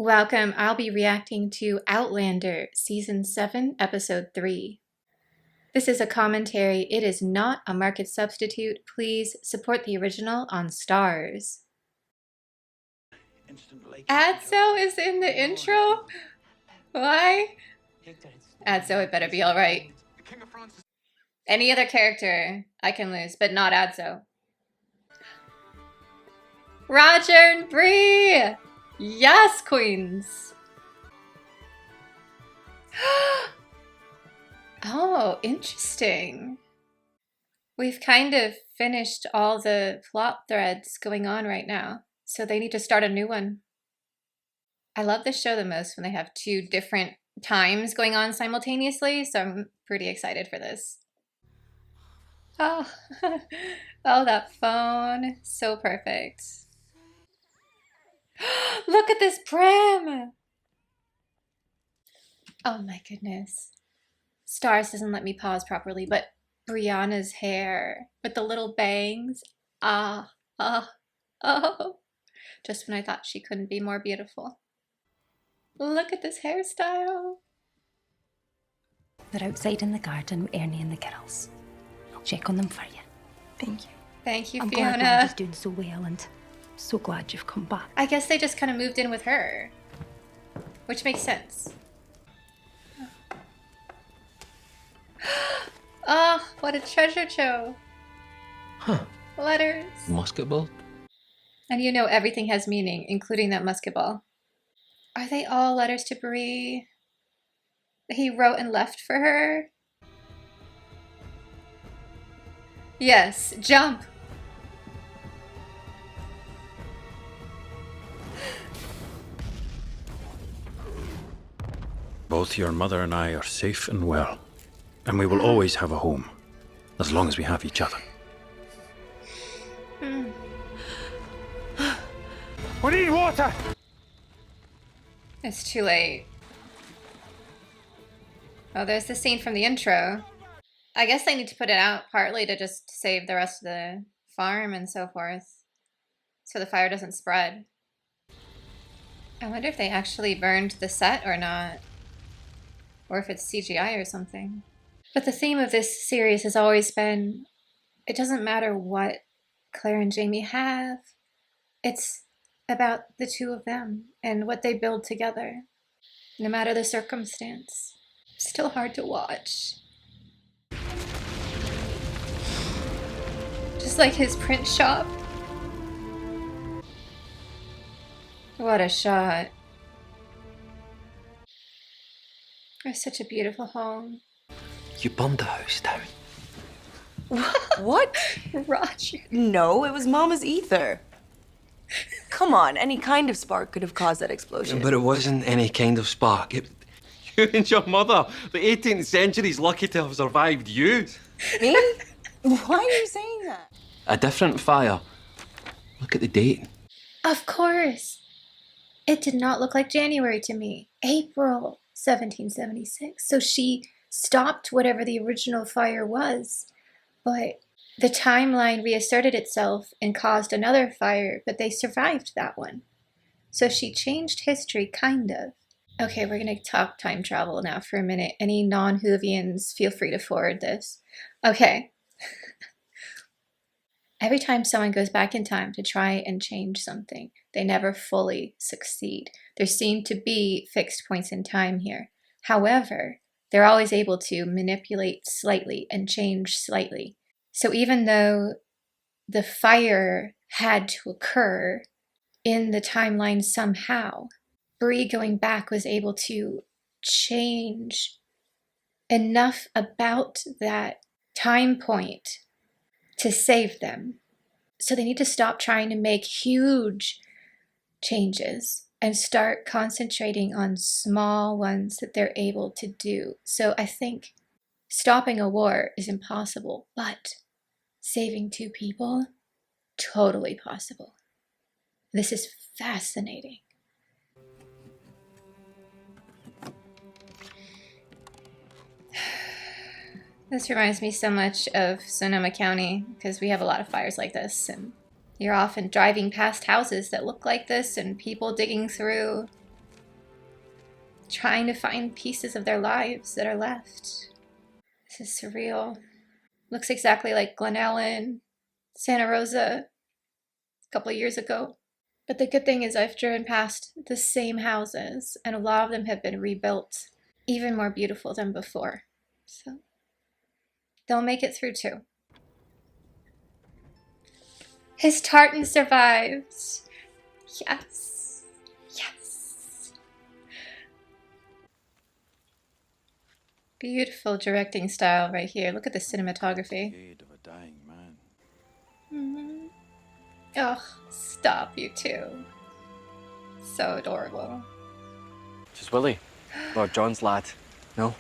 Welcome. I'll be reacting to Outlander, Season 7, Episode 3. This is a commentary. It is not a market substitute. Please support the original on Stars. Adso is in the intro? Why? Adso, it better be alright. Any other character I can lose, but not Adso. Roger and Bree! Yes, queens! Oh, interesting. We've kind of finished all the plot threads going on right now, so they need to start a new one. I love this show the most when they have two different times going on simultaneously, so I'm pretty excited for this. Oh, oh, that phone. So perfect. Look at this pram! Oh my goodness. Stars doesn't let me pause properly, but Brianna's hair with the little bangs. Ah, ah, oh. Just when I thought she couldn't be more beautiful. Look at this hairstyle. They're outside in the garden with Ernie and the girls. I'll check on them for you. Thank you. Thank you, I'm Fiona. glad Randy's doing so well and so glad you've come back. I guess they just kind of moved in with her, which makes sense. Oh, what a treasure trove. Huh. Letters. Musket ball? And you know everything has meaning, including that musket ball. Are they all letters to Bree that he wrote and left for her? Yes, jump. Both your mother and I are safe and well, and we will always have a home, as long as we have each other. We need water! It's too late. Oh, there's the scene from the intro. I guess they need to put it out partly to just save the rest of the farm and so forth, so the fire doesn't spread. I wonder if they actually burned the set or not, or if it's CGI or something. But the theme of this series has always been, it doesn't matter what Claire and Jamie have, it's about the two of them and what they build together, no matter the circumstance. Still hard to watch. Just like his print shop. What a shot. It's such a beautiful home. You burned the house down. What? Roger. No, it was Mama's ether. Come on, any kind of spark could have caused that explosion. But it wasn't any kind of spark. You and your mother, the 18th century's lucky to have survived you. Me? Why are you saying that? A different fire. Look at the date. Of course. It did not look like January to me. April 1776. So she stopped whatever the original fire was. But the timeline reasserted itself and caused another fire, but they survived that one. So she changed history, kind of. Okay, we're going to talk time travel now for a minute. Any non-Whovians, feel free to forward this. Okay. Every time someone goes back in time to try and change something, they never fully succeed. There seem to be fixed points in time here. However, they're always able to manipulate slightly and change slightly. So even though the fire had to occur in the timeline somehow, Bree going back was able to change enough about that time point to save them. So they need to stop trying to make huge changes and start concentrating on small ones that they're able to do. So I think stopping a war is impossible, but saving two people, totally possible. This is fascinating. This reminds me so much of Sonoma County because we have a lot of fires like this, and you're often driving past houses that look like this and people digging through trying to find pieces of their lives that are left. This is surreal. Looks exactly like Glen Ellen, Santa Rosa, a couple of years ago. But the good thing is I've driven past the same houses, and a lot of them have been rebuilt, even more beautiful than before. So they'll make it through too. His tartan survived. Yes. Yes. Beautiful directing style right here. Look at the cinematography. Shade of a dying man. Mm-hmm. Oh, stop, you two. So adorable. Just Willie, Lord John's lad. No?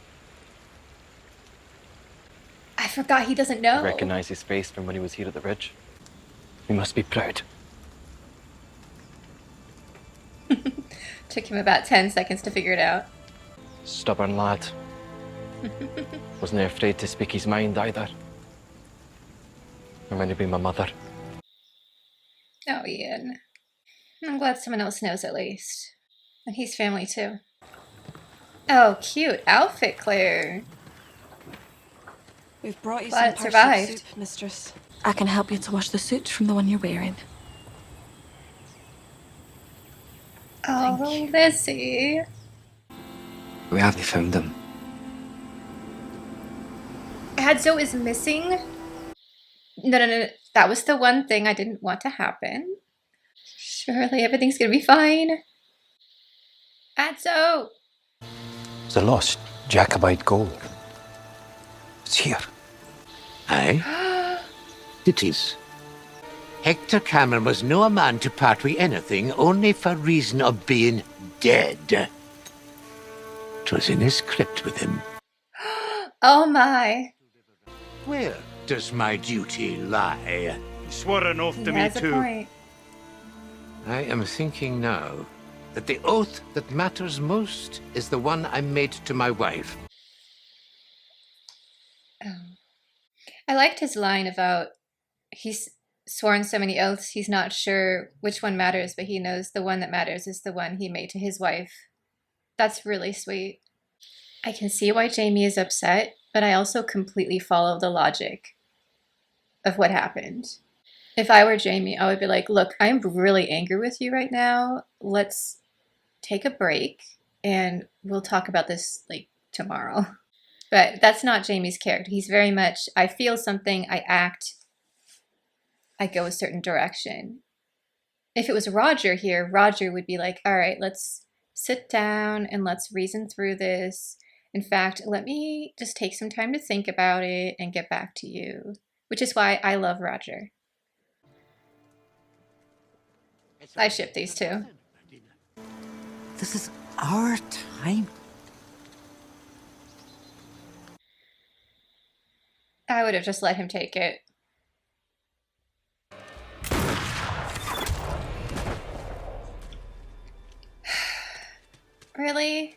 I forgot he doesn't know. I recognise his face from when he was here at the Ridge. He must be proud. Took him about 10 seconds to figure it out. Stubborn lad. Wasn't afraid to speak his mind either. Reminded me of my mother. Oh, Ian. I'm glad someone else knows at least. And he's family too. Oh, cute outfit, Claire. We've brought you Glad some it parsnip survived. soup, mistress. I can help you to wash the suit from the one you're wearing. Oh, Lizzie. We haven't found them. Hadzo is missing? No. That was the one thing I didn't want to happen. Surely everything's gonna be fine. Hadzo! The lost Jacobite gold. It's here. Aye? It is. Hector Cameron was no a man to part with anything only for reason of being dead. 'Twas in his crypt with him. Oh my. Where does my duty lie? He swore an oath He to me has a too. point. I am thinking now that the oath that matters most is the one I made to my wife. Oh. I liked his line about he's sworn so many oaths he's not sure which one matters, but he knows the one that matters is the one he made to his wife. That's really sweet. I can see why Jamie is upset, but I also completely follow the logic of what happened. If I were Jamie, I would be like, look, I'm really angry with you right now. Let's take a break and we'll talk about this like tomorrow. But that's not Jamie's character. He's very much, I feel something, I act, I go a certain direction. If it was Roger here, Roger would be like, all right, let's sit down and let's reason through this. In fact, let me just take some time to think about it and get back to you. Which is why I love Roger. I ship these two. This is our time. I would have just let him take it. Really?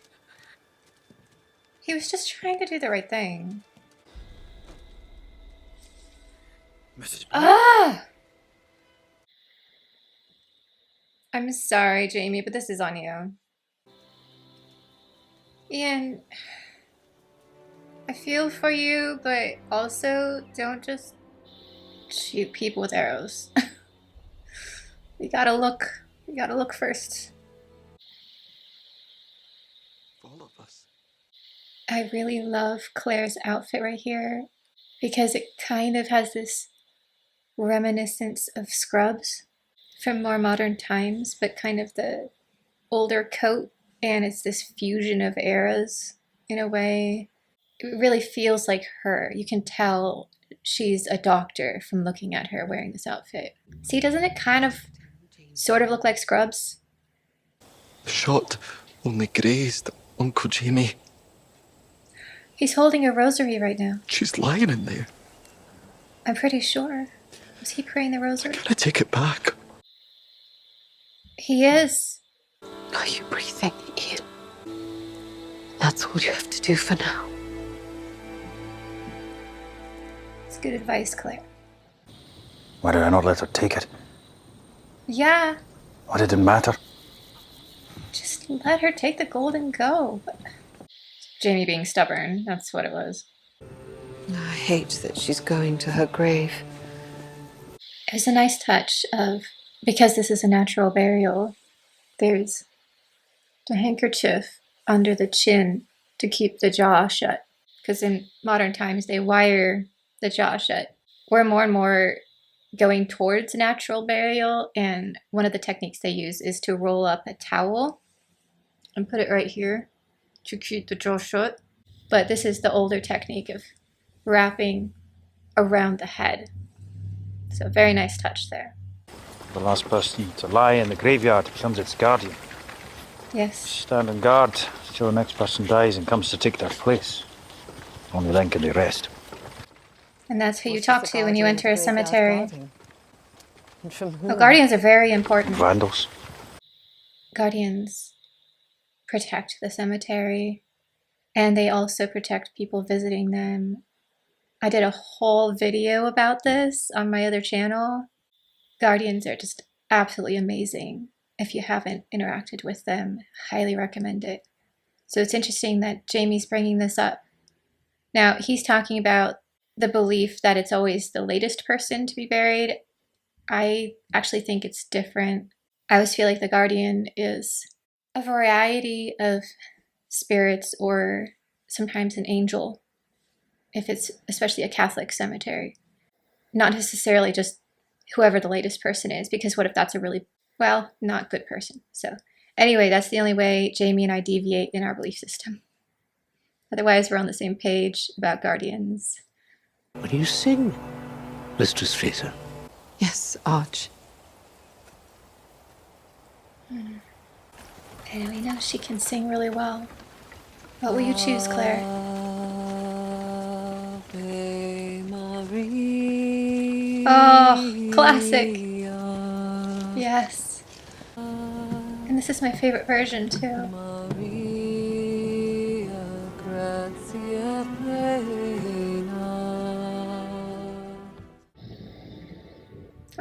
He was just trying to do the right thing. Mrs. Ah! I'm sorry, Jamie, but this is on you. Ian, I feel for you, but also don't just shoot people with arrows. We gotta look first. All of us. I really love Claire's outfit right here because it kind of has this reminiscence of Scrubs from more modern times, but kind of the older coat, and it's this fusion of eras in a way. It really feels like her. You can tell she's a doctor from looking at her wearing this outfit. See, doesn't it kind of sort of look like Scrubs? The shot only grazed Uncle Jamie. He's holding a rosary right now. She's lying in there. I'm pretty sure. Was he praying the rosary? Can I take it back? He is. Are you breathing, Ian? That's all you have to do for now. It's good advice, Claire. Why did I not let her take it? Yeah, Why did it matter? just let her take the gold and go. Jamie being stubborn, that's what it was. I hate that she's going to her grave. It was a nice touch of, because this is a natural burial, there's a handkerchief under the chin to keep the jaw shut. Because in modern times, they wire the jaw shut. We're more and more going towards natural burial, and one of the techniques they use is to roll up a towel and put it right here to keep the jaw shut. But this is the older technique of wrapping around the head. So very nice touch there. The last person to lie in the graveyard becomes its guardian. Yes. Stand on guard till the next person dies and comes to take their place. Only then can they rest. And that's who you talk to when you enter a cemetery. And from whom? Well, guardians are very important. Vandals. Guardians protect the cemetery, and they also protect people visiting them. I did a whole video about this on my other channel. Guardians are just absolutely amazing. If you haven't interacted with them, highly recommend it. So it's interesting that Jamie's bringing this up. Now, he's talking about the belief that it's always the latest person to be buried. I actually think it's different. I always feel like the guardian is a variety of spirits, or sometimes an angel, if it's especially a Catholic cemetery. Not necessarily just whoever the latest person is, because what if that's a really, well, not good person? So anyway, that's the only way Jamie and I deviate in our belief system. Otherwise, we're on the same page about guardians. What do you sing, Mistress Fraser? Yes, Arch. And we know she can sing really well. What will you choose, Claire? Oh, classic. Yes. And this is my favorite version, too.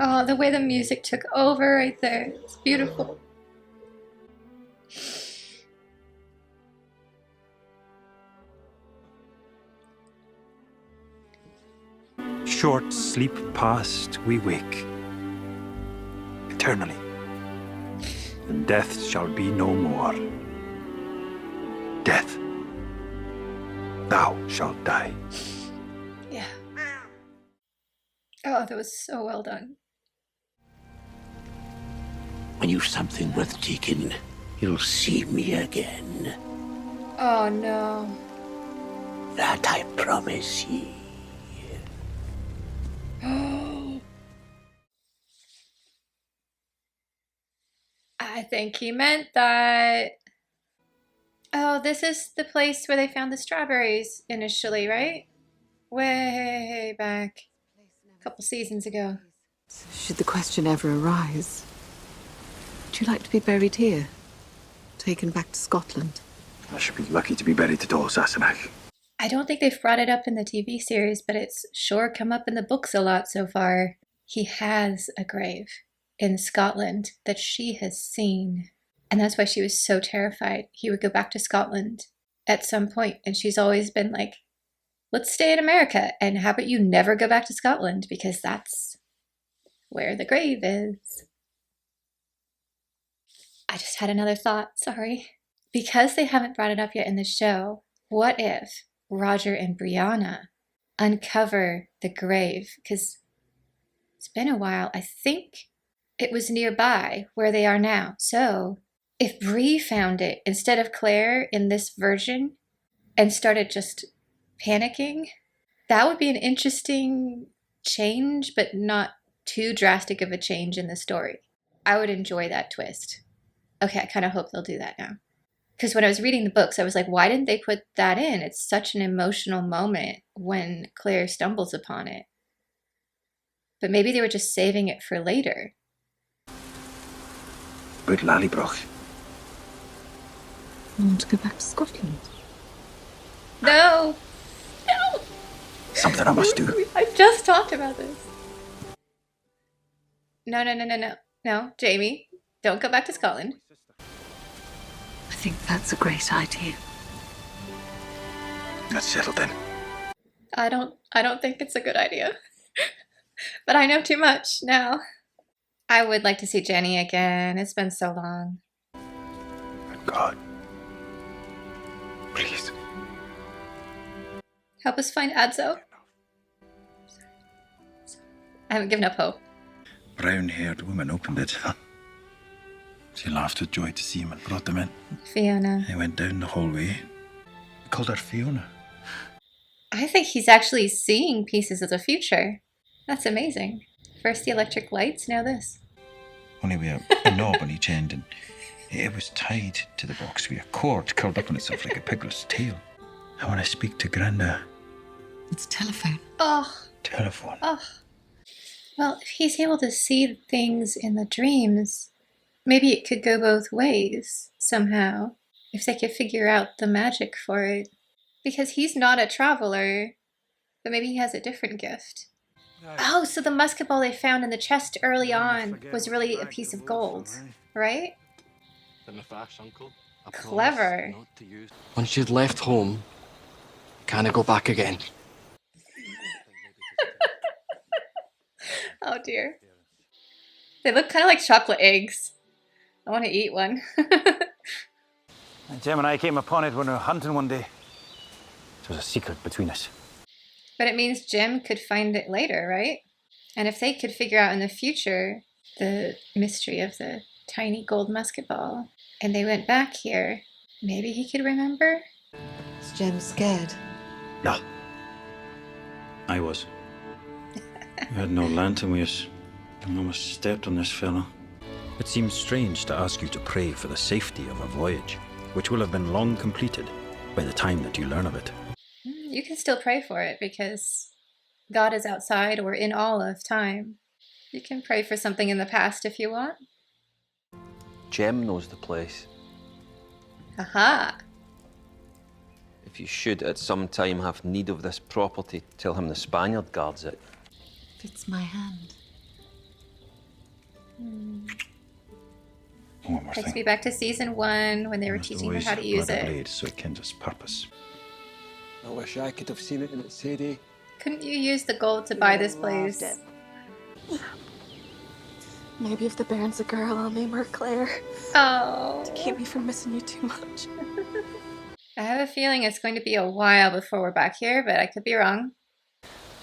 Oh, the way the music took over right there. It's beautiful. Short sleep past, we wake. Eternally. And death shall be no more. Death, thou shalt die. Yeah. Oh, that was so well done. When you've something worth taking, you'll see me again. Oh, no. That I promise ye. I think he meant that. Oh, this is the place where they found the strawberries initially, right? Way back. A couple seasons ago. Should the question ever arise, would you like to be buried here? Taken back to Scotland? I should be lucky to be buried to Dol Sassenach. I don't think they've brought it up in the TV series, but it's sure come up in the books a lot so far. He has a grave in Scotland that she has seen. And that's why she was so terrified he would go back to Scotland at some point. And she's always been like, let's stay in America. And how about you never go back to Scotland? Because that's where the grave is. I just had another thought, sorry. Because they haven't brought it up yet in the show, what if Roger and Brianna uncover the grave? Because it's been a while. I think it was nearby where they are now. So if Bree found it instead of Claire in this version and started just panicking, that would be an interesting change, but not too drastic of a change in the story. I would enjoy that twist. Okay, I kind of hope they'll do that now. Because when I was reading the books, I was like, why didn't they put that in? It's such an emotional moment when Claire stumbles upon it. But maybe they were just saving it for later. But Lallybroch. I want to go back to Scotland. No! No! Something I must do. I just talked about this. No. No, Jamie. Don't go back to Scotland. think that's a great idea. That's settled then. I don't think it's a good idea. But I know too much now. I would like to see Jenny again. It's been so long. God. Please. Help us find Adzo. I haven't given up hope. Brown-haired woman opened it. She laughed with joy to see him and brought them in. Fiona. He went down the hallway. We called her Fiona. I think he's actually seeing pieces of the future. That's amazing. First the electric lights, now this. Only with a knob on each end, and it was tied to the box with a cord curled up on itself like a piglet's tail. I want to speak to Granda. It's a telephone. Oh. Telephone. Oh. Well, if he's able to see things in the dreams, maybe it could go both ways, somehow. If they could figure out the magic for it. Because he's not a traveler, but maybe he has a different gift. Oh, so the musket ball they found in the chest early on was really a piece of gold, right? Clever. Once you'd left home, can't I go back again? Oh dear. They look kind of like chocolate eggs. I want to eat one. Jim and I came upon it when we were hunting one day. It was a secret between us. But it means Jim could find it later, right? And if they could figure out in the future the mystery of the tiny gold musket ball, and they went back here, maybe he could remember? Is Jem scared? No. I was. We had no lantern with us. I almost stepped on this fellow. It seems strange to ask you to pray for the safety of a voyage, which will have been long completed by the time that you learn of it. You can still pray for it because God is outside or in all of time. You can pray for something in the past if you want. Jem knows the place. Aha! If you should at some time have need of this property, tell him the Spaniard guards it. Fits my hand. One more Takes thing. me back to season 1 when they were teaching her how to use it. Blade so it kens its purpose. I wish I could have seen it in its heyday. Couldn't you use the gold to buy this place? Maybe if the Baron's a girl, I'll name her Claire. Oh. To keep me from missing you too much. I have a feeling it's going to be a while before we're back here, but I could be wrong.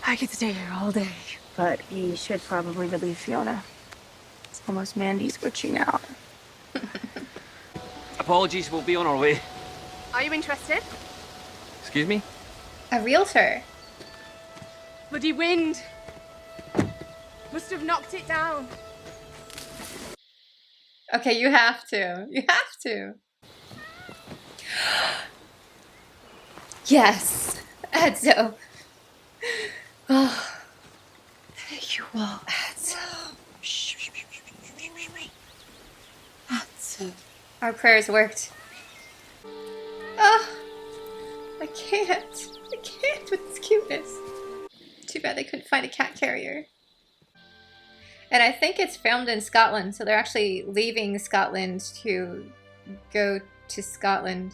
I could stay here all day, but he should probably relieve Fiona. It's almost Mandy's witching hour. Apologies, we'll be on our way. Are you interested? Excuse me? A realtor. Bloody wind. Must have knocked it down. Okay, you have to. You have to. Yes. Edzo. Oh. There you are. Edzo. Edzo. Our prayers worked. Oh. I can't with this cuteness. Too bad they couldn't find a cat carrier. And I think it's filmed in Scotland, so they're actually leaving Scotland to go to Scotland.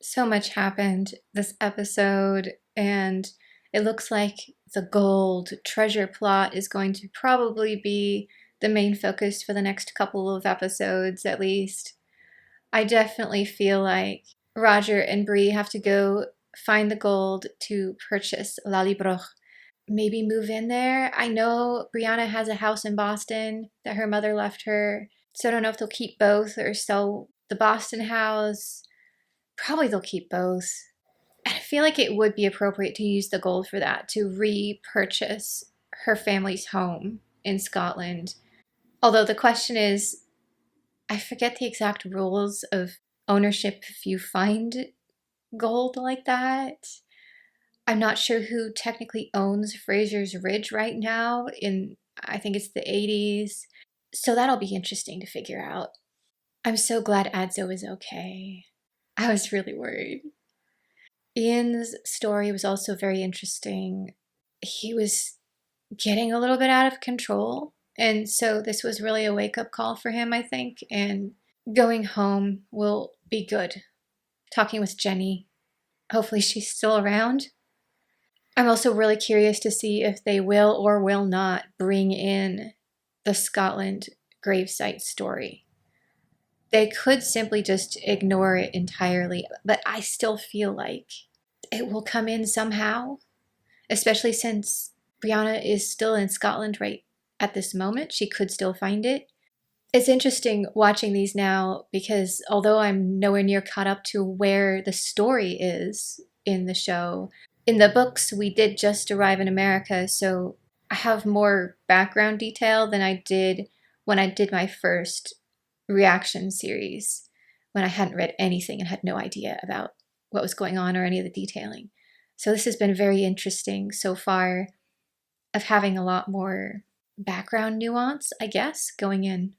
So much happened this episode, and it looks like the gold treasure plot is going to probably be the main focus for the next couple of episodes, at least. I definitely feel like Roger and Bree have to go find the gold to purchase Lallybroch. Maybe move in there. I know Brianna has a house in Boston that her mother left her, so I don't know if they'll keep both or sell the Boston house. Probably they'll keep both. And I feel like it would be appropriate to use the gold for that, to repurchase her family's home in Scotland. Although the question is, I forget the exact rules of ownership if you find gold like that. I'm not sure who technically owns Fraser's Ridge right now I think it's the 80s. So that'll be interesting to figure out. I'm so glad Adzo is okay. I was really worried. Ian's story was also very interesting. He was getting a little bit out of control And so this was really a wake-up call for him, I think, and going home will be good. Talking with Jenny. Hopefully she's still around. I'm also really curious to see if they will or will not bring in the Scotland gravesite story. They could simply just ignore it entirely, but I still feel like it will come in somehow, especially since Brianna is still in Scotland right at this moment. She could still find it. It's interesting watching these now because although I'm nowhere near caught up to where the story is in the show, in the books we did just arrive in America, so I have more background detail than I did when I did my first reaction series, when I hadn't read anything and had no idea about what was going on or any of the detailing. So this has been very interesting so far, of having a lot more background nuance, I guess, going in.